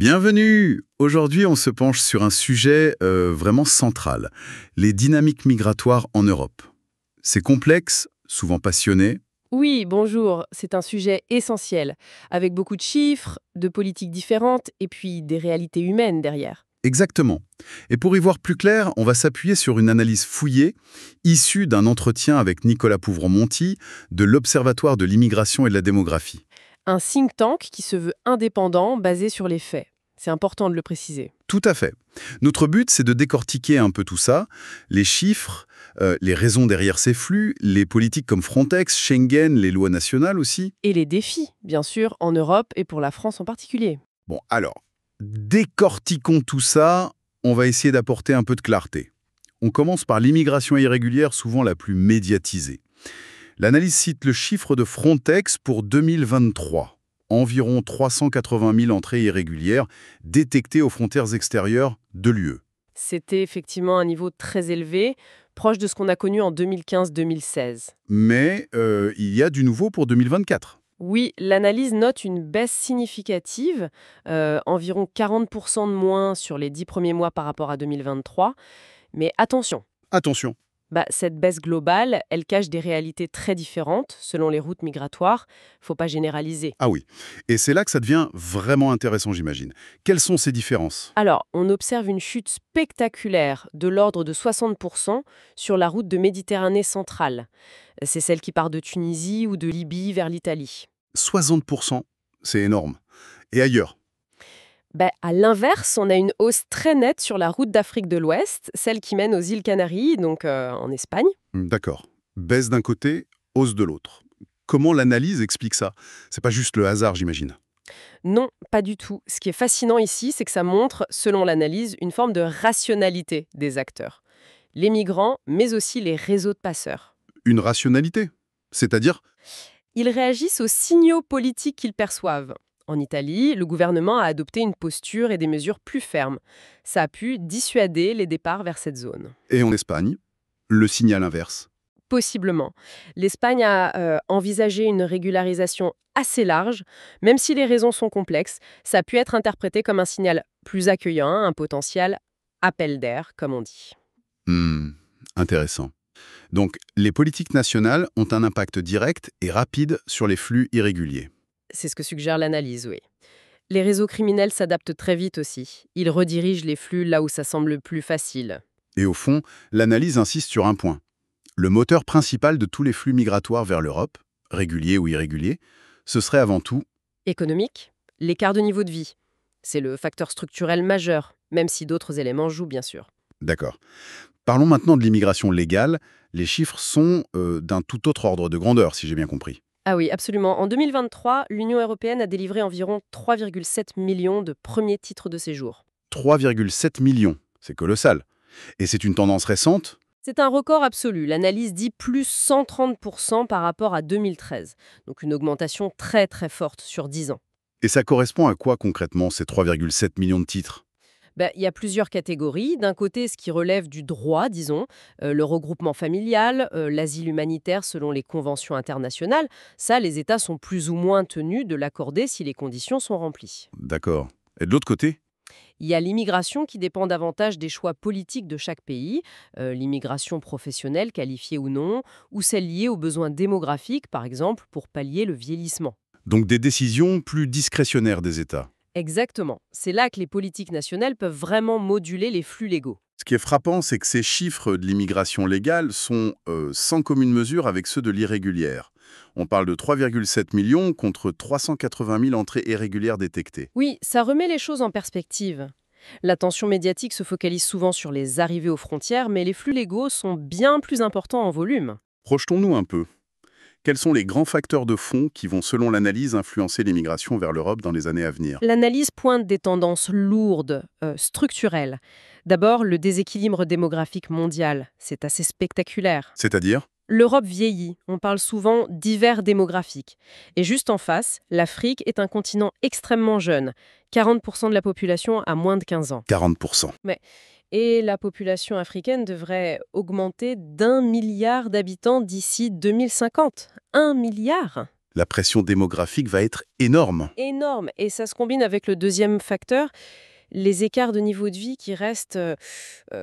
Bienvenue! Aujourd'hui, on se penche sur un sujet vraiment central, les dynamiques migratoires en Europe. C'est complexe, souvent passionné. Oui, bonjour, c'est un sujet essentiel, avec beaucoup de chiffres, de politiques différentes et puis des réalités humaines derrière. Exactement. Et pour y voir plus clair, on va s'appuyer sur une analyse fouillée, issue d'un entretien avec Nicolas Pouvron-Monti de l'Observatoire de l'immigration et de la démographie. Un think tank qui se veut indépendant, basé sur les faits. C'est important de le préciser. Tout à fait. Notre but, c'est de décortiquer un peu tout ça, les chiffres, les raisons derrière ces flux, les politiques comme Frontex, Schengen, les lois nationales aussi. Et les défis, bien sûr, en Europe et pour la France en particulier. Bon, alors, décortiquons tout ça, on va essayer d'apporter un peu de clarté. On commence par l'immigration irrégulière, souvent la plus médiatisée. L'analyse cite le chiffre de Frontex pour 2023. Environ 380 000 entrées irrégulières détectées aux frontières extérieures de l'UE. C'était effectivement un niveau très élevé, proche de ce qu'on a connu en 2015-2016. Mais il y a du nouveau pour 2024. Oui, l'analyse note une baisse significative, environ 40% de moins sur les 10 premiers mois par rapport à 2023. Mais attention, Attention. cette baisse globale, elle cache des réalités très différentes selon les routes migratoires. Faut pas généraliser. Ah oui. Et c'est là que ça devient vraiment intéressant, j'imagine. Quelles sont ces différences? Alors, on observe une chute spectaculaire de l'ordre de 60% sur la route de Méditerranée centrale. C'est celle qui part de Tunisie ou de Libye vers l'Italie. 60%, c'est énorme. Et ailleurs? À l'inverse, on a une hausse très nette sur la route d'Afrique de l'Ouest, celle qui mène aux îles Canaries, donc en Espagne. D'accord. Baisse d'un côté, hausse de l'autre. Comment l'analyse explique ça? C'est pas juste le hasard, j'imagine. Non, pas du tout. Ce qui est fascinant ici, c'est que ça montre, selon l'analyse, une forme de rationalité des acteurs. Les migrants, mais aussi les réseaux de passeurs. Une rationalité? C'est-à-dire? Ils réagissent aux signaux politiques qu'ils perçoivent. En Italie, le gouvernement a adopté une posture et des mesures plus fermes. Ça a pu dissuader les départs vers cette zone. Et en Espagne, le signal inverse. Possiblement. L'Espagne a envisagé une régularisation assez large, même si les raisons sont complexes. Ça a pu être interprété comme un signal plus accueillant, un potentiel appel d'air, comme on dit. Hmm, intéressant. Donc, les politiques nationales ont un impact direct et rapide sur les flux irréguliers. C'est ce que suggère l'analyse, oui. Les réseaux criminels s'adaptent très vite aussi. Ils redirigent les flux là où ça semble plus facile. Et au fond, l'analyse insiste sur un point. Le moteur principal de tous les flux migratoires vers l'Europe, réguliers ou irréguliers, ce serait avant tout... Économique, l'écart de niveau de vie. C'est le facteur structurel majeur, même si d'autres éléments jouent bien sûr. D'accord. Parlons maintenant de l'immigration légale. Les chiffres sont d'un tout autre ordre de grandeur, si j'ai bien compris. Ah oui, absolument. En 2023, l'Union européenne a délivré environ 3,7 millions de premiers titres de séjour. 3,7 millions, c'est colossal. Et c'est une tendance récente? C'est un record absolu. L'analyse dit plus 130% par rapport à 2013. Donc une augmentation très très forte sur 10 ans. Et ça correspond à quoi concrètement, ces 3,7 millions de titres? Il y a plusieurs catégories. D'un côté, ce qui relève du droit, disons, le regroupement familial, l'asile humanitaire selon les conventions internationales. Ça, les États sont plus ou moins tenus de l'accorder si les conditions sont remplies. D'accord. Et de l'autre côté? Il y a l'immigration qui dépend davantage des choix politiques de chaque pays, l'immigration professionnelle, qualifiée ou non, ou celle liée aux besoins démographiques, par exemple, pour pallier le vieillissement. Donc des décisions plus discrétionnaires des États. Exactement. C'est là que les politiques nationales peuvent vraiment moduler les flux légaux. Ce qui est frappant, c'est que ces chiffres de l'immigration légale sont sans commune mesure avec ceux de l'irrégulière. On parle de 3,7 millions contre 380 000 entrées irrégulières détectées. Oui, ça remet les choses en perspective. L'attention médiatique se focalise souvent sur les arrivées aux frontières, mais les flux légaux sont bien plus importants en volume. Projetons-nous un peu. Quels sont les grands facteurs de fond qui vont, selon l'analyse, influencer l'immigration vers l'Europe dans les années à venir? L'analyse pointe des tendances lourdes, structurelles. D'abord, le déséquilibre démographique mondial. C'est assez spectaculaire. C'est-à-dire? L'Europe vieillit, on parle souvent d'hiver démographique. Et juste en face, l'Afrique est un continent extrêmement jeune. 40% de la population a moins de 15 ans. 40%. Et la population africaine devrait augmenter d'1 milliard d'habitants d'ici 2050. 1 milliard! La pression démographique va être énorme. Énorme. Et ça se combine avec le deuxième facteur, les écarts de niveau de vie qui restent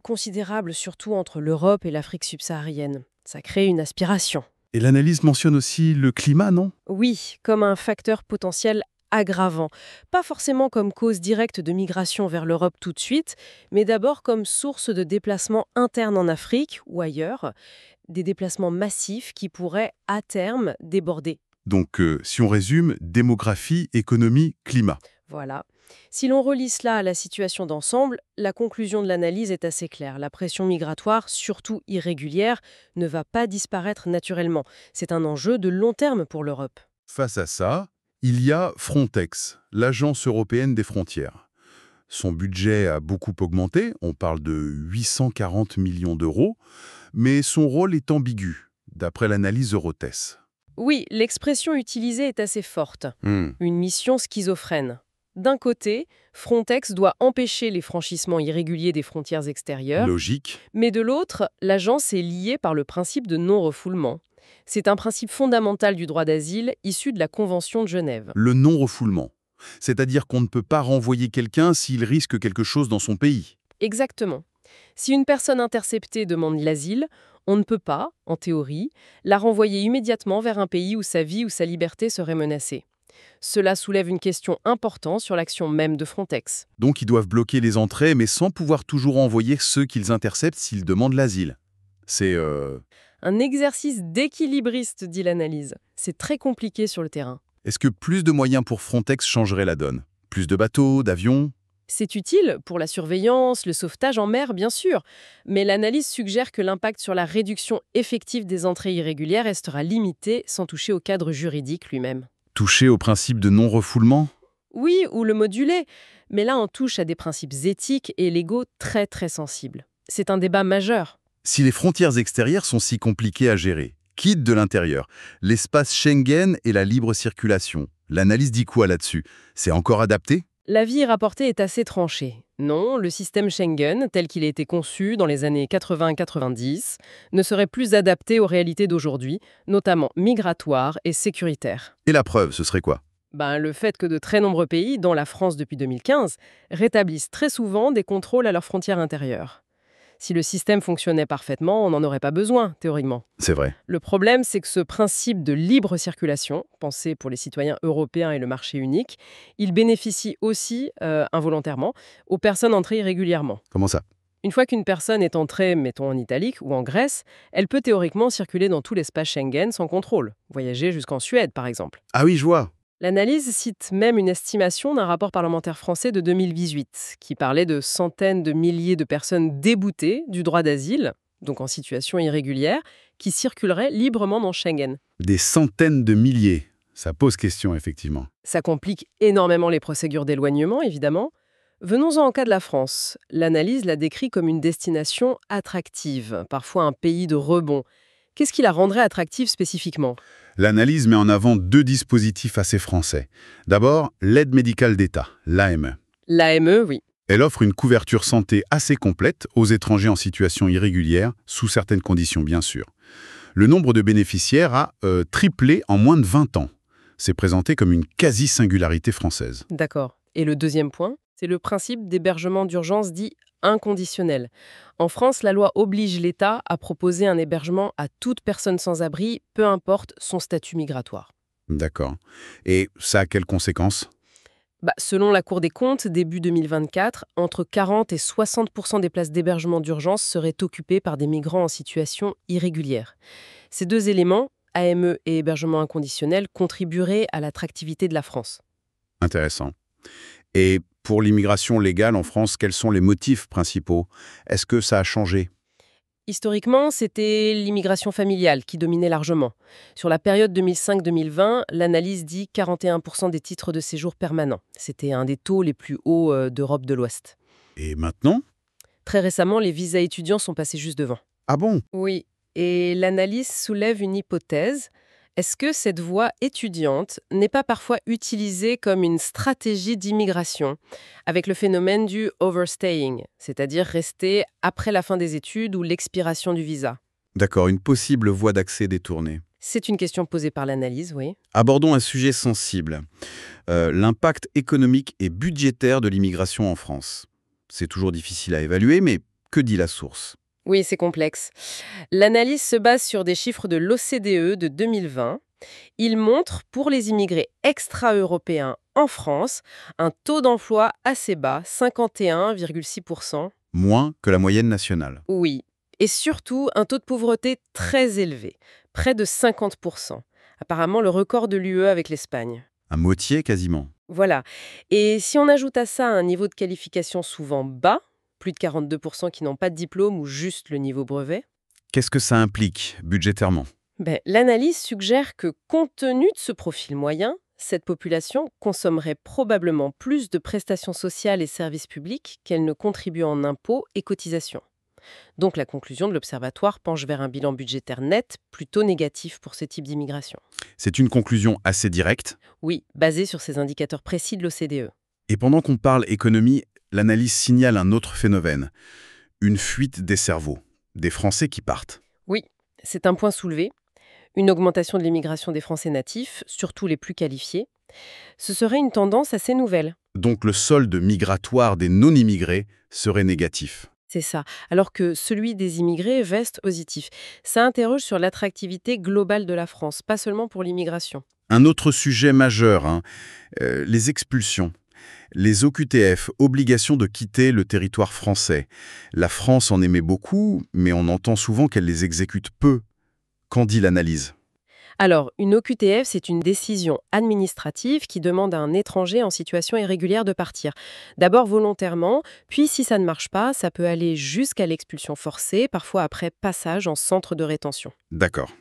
considérables, surtout entre l'Europe et l'Afrique subsaharienne. Ça crée une aspiration. Et l'analyse mentionne aussi le climat, non? Oui, comme un facteur potentiel aggravant. Pas forcément comme cause directe de migration vers l'Europe tout de suite, mais d'abord comme source de déplacements internes en Afrique ou ailleurs, des déplacements massifs qui pourraient, à terme, déborder. Donc, si on résume, démographie, économie, climat. Voilà. Si l'on relie cela à la situation d'ensemble, la conclusion de l'analyse est assez claire. La pression migratoire, surtout irrégulière, ne va pas disparaître naturellement. C'est un enjeu de long terme pour l'Europe. Face à ça, il y a Frontex, l'Agence européenne des frontières. Son budget a beaucoup augmenté, on parle de 840 millions d'euros, mais son rôle est ambigu, d'après l'analyse Eurotès. Oui, l'expression utilisée est assez forte. Une mission schizophrène. D'un côté, Frontex doit empêcher les franchissements irréguliers des frontières extérieures, Logique. mais de l'autre, l'agence est liée par le principe de non-refoulement. C'est un principe fondamental du droit d'asile issu de la Convention de Genève. Le non-refoulement. C'est-à-dire qu'on ne peut pas renvoyer quelqu'un s'il risque quelque chose dans son pays. Exactement. Si une personne interceptée demande l'asile, on ne peut pas, en théorie, la renvoyer immédiatement vers un pays où sa vie ou sa liberté seraient menacées. Cela soulève une question importante sur l'action même de Frontex. Donc ils doivent bloquer les entrées, mais sans pouvoir toujours envoyer ceux qu'ils interceptent s'ils demandent l'asile. C'est Un exercice d'équilibriste, dit l'analyse. C'est très compliqué sur le terrain. Est-ce que plus de moyens pour Frontex changerait la donne? Plus de bateaux, d'avions? C'est utile pour la surveillance, le sauvetage en mer, bien sûr, mais l'analyse suggère que l'impact sur la réduction effective des entrées irrégulières restera limité sans toucher au cadre juridique lui-même. Toucher au principe de non-refoulement? Oui, ou le moduler, mais là on touche à des principes éthiques et légaux très très sensibles. C'est un débat majeur. Si les frontières extérieures sont si compliquées à gérer, quitte de l'intérieur, l'espace Schengen et la libre circulation, l'analyse dit quoi là-dessus? C'est encore adapté? L'avis rapporté est assez tranché. Non, le système Schengen, tel qu'il a été conçu dans les années 80-90, ne serait plus adapté aux réalités d'aujourd'hui, notamment migratoires et sécuritaires. Et la preuve, ce serait quoi? Le fait que de très nombreux pays, dont la France depuis 2015, rétablissent très souvent des contrôles à leurs frontières intérieures. Si le système fonctionnait parfaitement, on n'en aurait pas besoin, théoriquement. C'est vrai. Le problème, c'est que ce principe de libre circulation, pensé pour les citoyens européens et le marché unique, il bénéficie aussi, involontairement, aux personnes entrées irrégulièrement. Comment ça? Une fois qu'une personne est entrée, mettons en Italie ou en Grèce, elle peut théoriquement circuler dans tout l'espace Schengen sans contrôle, voyager jusqu'en Suède par exemple. Ah oui, je vois. L'analyse cite même une estimation d'un rapport parlementaire français de 2018 qui parlait de centaines de milliers de personnes déboutées du droit d'asile, donc en situation irrégulière, qui circuleraient librement dans Schengen. Des centaines de milliers. Ça pose question, effectivement. Ça complique énormément les procédures d'éloignement, évidemment. Venons-en au cas de la France. L'analyse la décrit comme une destination attractive, parfois un pays de rebond. Qu'est-ce qui la rendrait attractive spécifiquement ? L'analyse met en avant deux dispositifs assez français. D'abord, l'aide médicale d'État, l'AME. L'AME, oui. Elle offre une couverture santé assez complète aux étrangers en situation irrégulière, sous certaines conditions bien sûr. Le nombre de bénéficiaires a triplé en moins de 20 ans. C'est présenté comme une quasi-singularité française. D'accord. Et le deuxième point, c'est le principe d'hébergement d'urgence dit inconditionnel. En France, la loi oblige l'État à proposer un hébergement à toute personne sans abri, peu importe son statut migratoire. D'accord. Et ça a quelles conséquences? Selon la Cour des comptes, début 2024, entre 40 et 60% des places d'hébergement d'urgence seraient occupées par des migrants en situation irrégulière. Ces deux éléments, AME et hébergement inconditionnel, contribueraient à l'attractivité de la France. Intéressant. Et pour l'immigration légale en France, quels sont les motifs principaux? Est-ce que ça a changé? Historiquement, c'était l'immigration familiale qui dominait largement. Sur la période 2005-2020, l'analyse dit 41% des titres de séjour permanents. C'était un des taux les plus hauts d'Europe de l'Ouest. Et maintenant? Très récemment, les visas étudiants sont passés juste devant. Ah bon? Oui, et l'analyse soulève une hypothèse. Est-ce que cette voie étudiante n'est pas parfois utilisée comme une stratégie d'immigration, avec le phénomène du overstaying, c'est-à-dire rester après la fin des études ou l'expiration du visa? D'accord, une possible voie d'accès détournée. C'est une question posée par l'analyse, oui. Abordons un sujet sensible, l'impact économique et budgétaire de l'immigration en France. C'est toujours difficile à évaluer, mais que dit la source? Oui, c'est complexe. L'analyse se base sur des chiffres de l'OCDE de 2020. Il montre, pour les immigrés extra-européens en France, un taux d'emploi assez bas, 51,6%. Moins que la moyenne nationale. Oui. Et surtout, un taux de pauvreté très élevé, près de 50%. Apparemment, le record de l'UE avec l'Espagne. À moitié quasiment. Voilà. Et si on ajoute à ça un niveau de qualification souvent bas, plus de 42% qui n'ont pas de diplôme ou juste le niveau brevet, Qu'est-ce que ça implique budgétairement? l'analyse suggère que, compte tenu de ce profil moyen, cette population consommerait probablement plus de prestations sociales et services publics qu'elle ne contribue en impôts et cotisations. Donc la conclusion de l'Observatoire penche vers un bilan budgétaire net plutôt négatif pour ce type d'immigration. C'est une conclusion assez directe. Oui, basée sur ces indicateurs précis de l'OCDE. Et pendant qu'on parle économie, l'analyse signale un autre phénomène. Une fuite des cerveaux. Des Français qui partent. Oui, c'est un point soulevé. Une augmentation de l'immigration des Français natifs, surtout les plus qualifiés. Ce serait une tendance assez nouvelle. Donc le solde migratoire des non-immigrés serait négatif. C'est ça. Alors que celui des immigrés reste positif. Ça interroge sur l'attractivité globale de la France, pas seulement pour l'immigration. Un autre sujet majeur, les expulsions. Les OQTF, obligation de quitter le territoire français. La France en émet beaucoup, mais on entend souvent qu'elle les exécute peu. Qu'en dit l'analyse? Alors, une OQTF, c'est une décision administrative qui demande à un étranger en situation irrégulière de partir. D'abord volontairement, puis si ça ne marche pas, ça peut aller jusqu'à l'expulsion forcée, parfois après passage en centre de rétention. D'accord.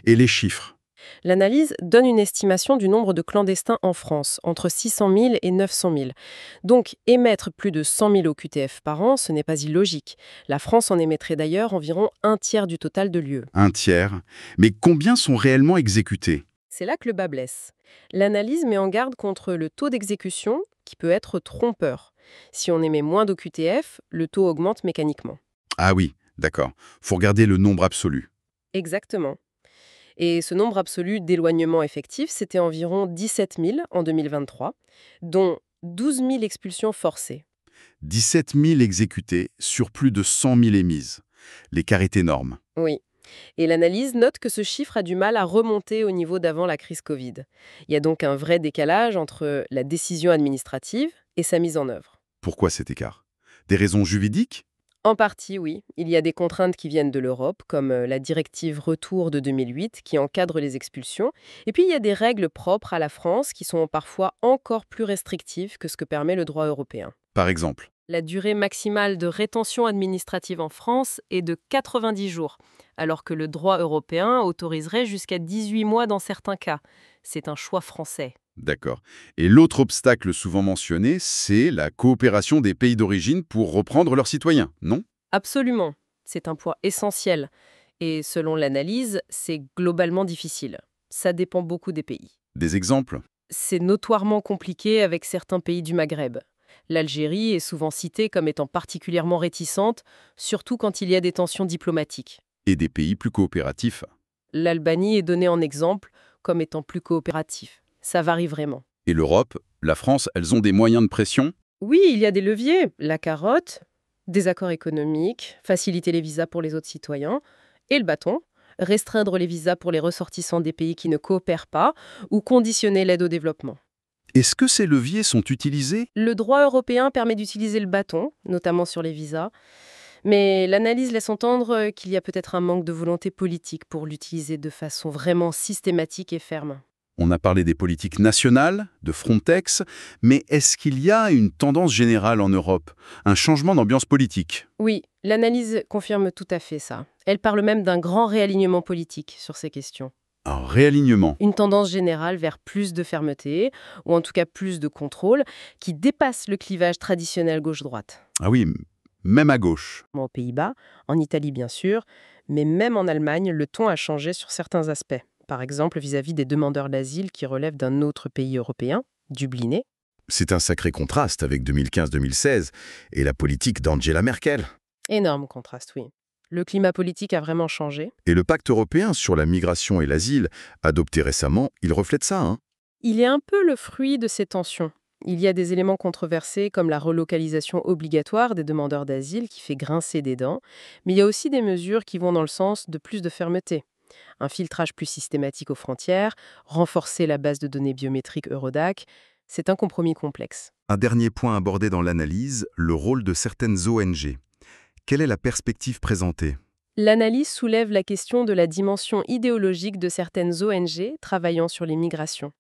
Et les chiffres? L'analyse donne une estimation du nombre de clandestins en France, entre 600 000 et 900 000. Donc, émettre plus de 100 000 OQTF par an, ce n'est pas illogique. La France en émettrait d'ailleurs environ un tiers du total de l'UE. Un tiers. Mais combien sont réellement exécutés? C'est là que le bât blesse. L'analyse met en garde contre le taux d'exécution, qui peut être trompeur. Si on émet moins d'OQTF, le taux augmente mécaniquement. Ah oui, d'accord. Faut regarder le nombre absolu. Exactement. Et ce nombre absolu d'éloignements effectifs, c'était environ 17 000 en 2023, dont 12 000 expulsions forcées. 17 000 exécutés sur plus de 100 000 émises. L'écart est énorme. Oui. Et l'analyse note que ce chiffre a du mal à remonter au niveau d'avant la crise Covid. Il y a donc un vrai décalage entre la décision administrative et sa mise en œuvre. Pourquoi cet écart? Des raisons juridiques? En partie, oui. Il y a des contraintes qui viennent de l'Europe, comme la directive Retour de 2008, qui encadre les expulsions. Et puis, il y a des règles propres à la France qui sont parfois encore plus restrictives que ce que permet le droit européen. Par exemple? La durée maximale de rétention administrative en France est de 90 jours, alors que le droit européen autoriserait jusqu'à 18 mois dans certains cas. C'est un choix français. D'accord. Et l'autre obstacle souvent mentionné, c'est la coopération des pays d'origine pour reprendre leurs citoyens, non? Absolument. C'est un point essentiel. Et selon l'analyse, c'est globalement difficile. Ça dépend beaucoup des pays. Des exemples? C'est notoirement compliqué avec certains pays du Maghreb. L'Algérie est souvent citée comme étant particulièrement réticente, surtout quand il y a des tensions diplomatiques. Et des pays plus coopératifs? L'Albanie est donnée en exemple comme étant plus coopératif. Ça varie vraiment. Et l'Europe, la France, elles ont des moyens de pression? Oui, il y a des leviers. La carotte, des accords économiques, faciliter les visas pour les autres citoyens, et le bâton, restreindre les visas pour les ressortissants des pays qui ne coopèrent pas ou conditionner l'aide au développement. Est-ce que ces leviers sont utilisés? Le droit européen permet d'utiliser le bâton, notamment sur les visas, mais l'analyse laisse entendre qu'il y a peut-être un manque de volonté politique pour l'utiliser de façon vraiment systématique et ferme. On a parlé des politiques nationales, de Frontex, mais est-ce qu'il y a une tendance générale en Europe, un changement d'ambiance politique? Oui, l'analyse confirme tout à fait ça. Elle parle même d'un grand réalignement politique sur ces questions. Un réalignement. Une tendance générale vers plus de fermeté, ou en tout cas plus de contrôle, qui dépasse le clivage traditionnel gauche-droite. Ah oui, même à gauche. Aux Pays-Bas, en Italie bien sûr, mais même en Allemagne, le ton a changé sur certains aspects. Par exemple vis-à-vis des demandeurs d'asile qui relèvent d'un autre pays européen, dubliné. C'est un sacré contraste avec 2015-2016 et la politique d'Angela Merkel. Énorme contraste, oui. Le climat politique a vraiment changé. Et le pacte européen sur la migration et l'asile, adopté récemment, il reflète ça, hein? Il est un peu le fruit de ces tensions. Il y a des éléments controversés comme la relocalisation obligatoire des demandeurs d'asile qui fait grincer des dents, mais il y a aussi des mesures qui vont dans le sens de plus de fermeté. Un filtrage plus systématique aux frontières, renforcer la base de données biométriques Eurodac, c'est un compromis complexe. Un dernier point abordé dans l'analyse, le rôle de certaines ONG. Quelle est la perspective présentée? L'analyse soulève la question de la dimension idéologique de certaines ONG travaillant sur les migrations.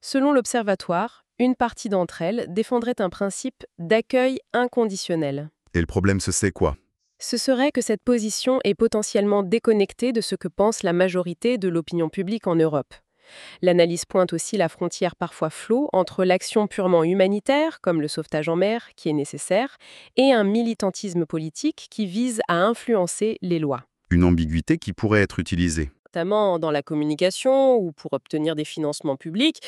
Selon l'Observatoire, une partie d'entre elles défendrait un principe d'accueil inconditionnel. Et le problème, c'est quoi? Ce serait que cette position est potentiellement déconnectée de ce que pense la majorité de l'opinion publique en Europe. L'analyse pointe aussi la frontière parfois floue entre l'action purement humanitaire, comme le sauvetage en mer, qui est nécessaire, et un militantisme politique qui vise à influencer les lois. Une ambiguïté qui pourrait être utilisée. Notamment dans la communication ou pour obtenir des financements publics.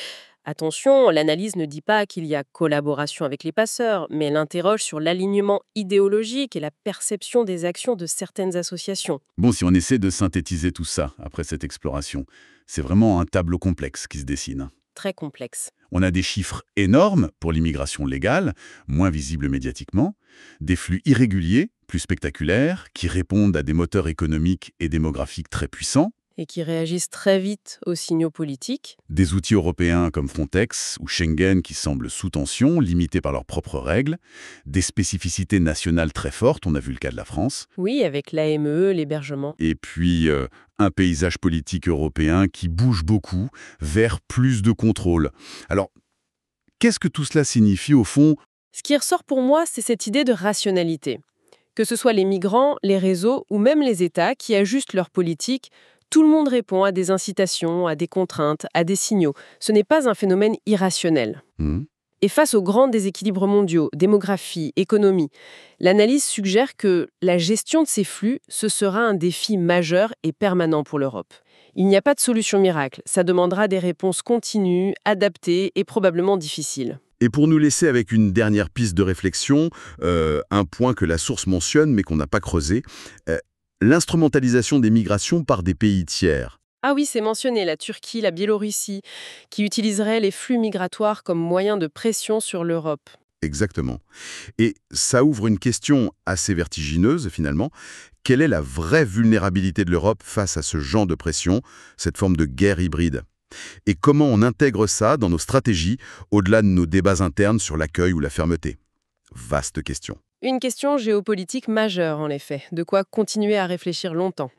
Attention, l'analyse ne dit pas qu'il y a collaboration avec les passeurs, mais elle interroge sur l'alignement idéologique et la perception des actions de certaines associations. Bon, si on essaie de synthétiser tout ça après cette exploration, c'est vraiment un tableau complexe qui se dessine. Très complexe. On a des chiffres énormes pour l'immigration légale, moins visibles médiatiquement, des flux irréguliers, plus spectaculaires, qui répondent à des moteurs économiques et démographiques très puissants, Et qui réagissent très vite aux signaux politiques. des outils européens comme Frontex ou Schengen qui semblent sous tension, limités par leurs propres règles, des spécificités nationales très fortes, on a vu le cas de la France, Oui, avec l'AME, l'hébergement. et puis un paysage politique européen qui bouge beaucoup vers plus de contrôle. Alors, qu'est-ce que tout cela signifie au fond? Ce qui ressort pour moi, c'est cette idée de rationalité. Que ce soit les migrants, les réseaux ou même les États qui ajustent leur politique, tout le monde répond à des incitations, à des contraintes, à des signaux. Ce n'est pas un phénomène irrationnel. Hmm. Et face aux grands déséquilibres mondiaux, démographie, économie, l'analyse suggère que la gestion de ces flux, ce sera un défi majeur et permanent pour l'Europe. Il n'y a pas de solution miracle, ça demandera des réponses continues, adaptées et probablement difficiles. Et pour nous laisser avec une dernière piste de réflexion, un point que la source mentionne mais qu'on n'a pas creusé, l'instrumentalisation des migrations par des pays tiers. Ah oui, c'est mentionné, la Turquie, la Biélorussie, qui utiliseraient les flux migratoires comme moyen de pression sur l'Europe. Exactement. Et ça ouvre une question assez vertigineuse finalement. Quelle est la vraie vulnérabilité de l'Europe face à ce genre de pression, cette forme de guerre hybride? Et comment on intègre ça dans nos stratégies, au-delà de nos débats internes sur l'accueil ou la fermeté? Vaste question. Une question géopolitique majeure, en effet, de quoi continuer à réfléchir longtemps.